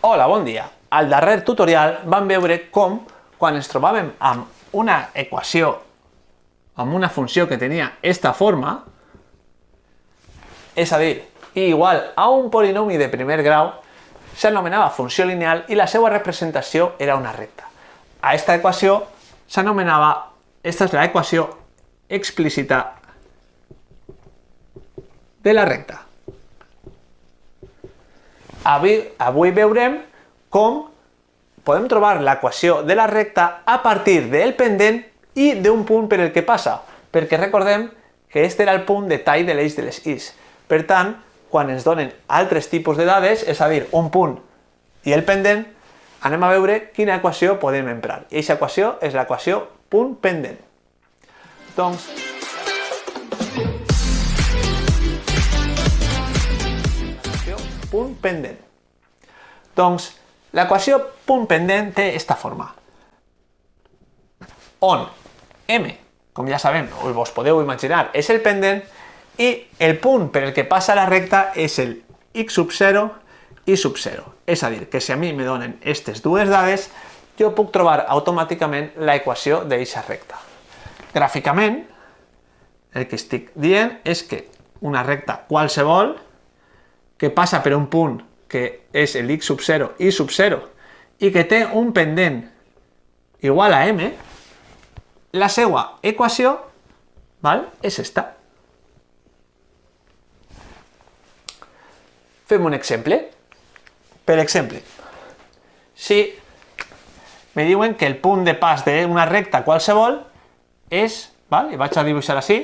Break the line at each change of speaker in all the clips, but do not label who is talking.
Hola, bon dia. Al darrer tutorial vam veure com, quan ens trobàvem amb una equació, amb una funció que tenia esta forma, és a dir, i igual a un polinomi de primer grau, s'anomenava funció lineal i la seva representació era una recta. A esta equació s'anomenava, esta és la equació explícita de la recta. Avui veurem com podem trobar l'equació de la recta a partir del pendent i d'un punt per el que passa, perquè recordem que aquest era el punt de tall de l'eix de les is. Per tant, quan ens donen altres tipus de dades, és a dir, un punt i el pendent, anem a veure quina equació podem emprar. I aquesta equació és l'equació punt pendent. Doncs, punt pendent. Doncs l'equació punt pendent té aquesta forma, on m, com ja sabem, o vos podeu imaginar, és el pendent i el punt per el que passa la recta és el x sub 0 i sub 0. És a dir, que si a mi me donen aquestes dues dades, jo puc trobar automàticament l'equació d'aquesta recta. Gràficament, el que estic dient és que una recta qualsevol que passa per un punt que és el x sub 0 i sub 0 i que té un pendent igual a m, la seva equació és esta. Fem un exemple. Per exemple, si me diuen que el punt de pas d'una recta qualsevol és, i vaig a dibuixar així,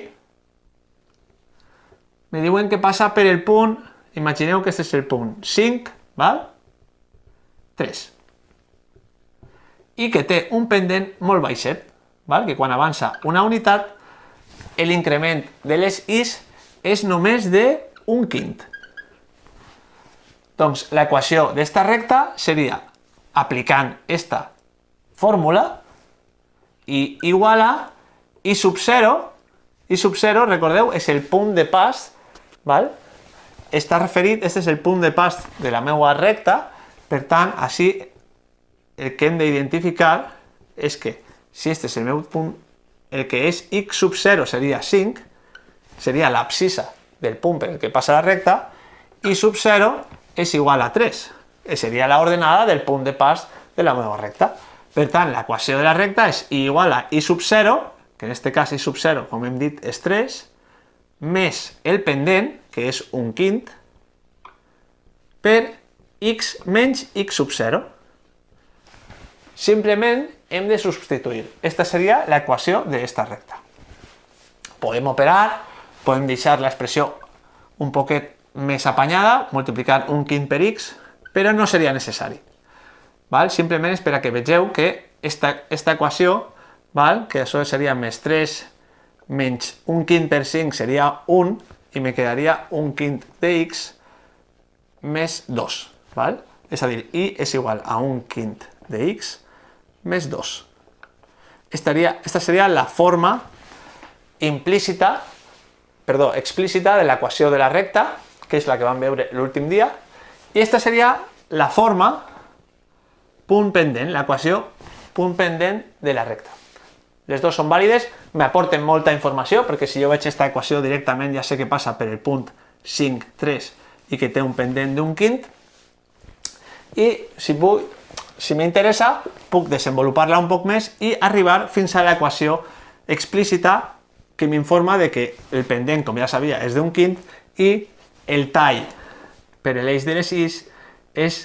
me diuen que passa per el punt, imagineu que aquest és el punt 5, 3, i que té un pendent molt baixet, que quan avança una unitat, l'increment de les is és només d'un quint. Doncs l'equació d'esta recta seria, aplicant esta fórmula, i igual a i sub 0, recordeu, és el punt de pas, està referit, aquest és el punt de pas de la meva recta, per tant, així el que hem d'identificar és que si aquest és el meu punt, el que és x sub 0 seria 5, seria l'abscissa del punt per el que passa la recta, i sub 0 és igual a 3, que seria l'ordenada del punt de pas de la meva recta. Per tant, l'equació de la recta és i igual a i sub 0, que en aquest cas i sub 0, com hem dit, és 3, més el pendent, que és un quint, per x menys x sub 0. Simplement hem de substituir. Aquesta seria l'equació d'esta recta. Podem operar, podem deixar l'expressió un poquet més apanyada, multiplicar un quint per x, però no seria necessari. Simplement és per a que vegeu que aquesta equació, que això seria més 3 menys un quint per 5 seria 1, i me quedaria un quint de x més 2. És a dir, i és igual a un quint de x més 2. Esta seria la forma explícita de l'equació de la recta, que és la que vam veure l'últim dia, i aquesta seria la forma punt pendent, l'equació punt pendent de la recta. Les dues són vàlides, m'aporten molta informació, perquè si jo veig aquesta equació directament ja sé que passa per el punt 5, 3 i que té un pendent d'un quint, i si m'interessa puc desenvolupar-la un poc més i arribar fins a l'equació explícita que m'informa de que el pendent, com ja sabia, és d'un quint i el tall per l'eix de les is és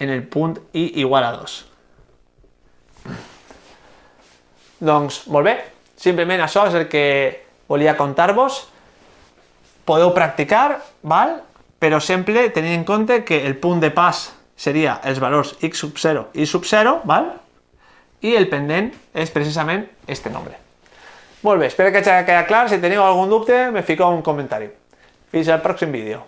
en el punt i igual a 2. Doncs, molt bé, simplement això és el que volia contar-vos. Podeu practicar, però sempre tenint en compte que el punt de pas seria els valors x sub 0 i sub 0, i el pendent és precisament este nombre. Molt bé, espero que hagi quedat clar. Si teniu algun dubte, me fiqueu un comentari. Fins al pròxim vídeo.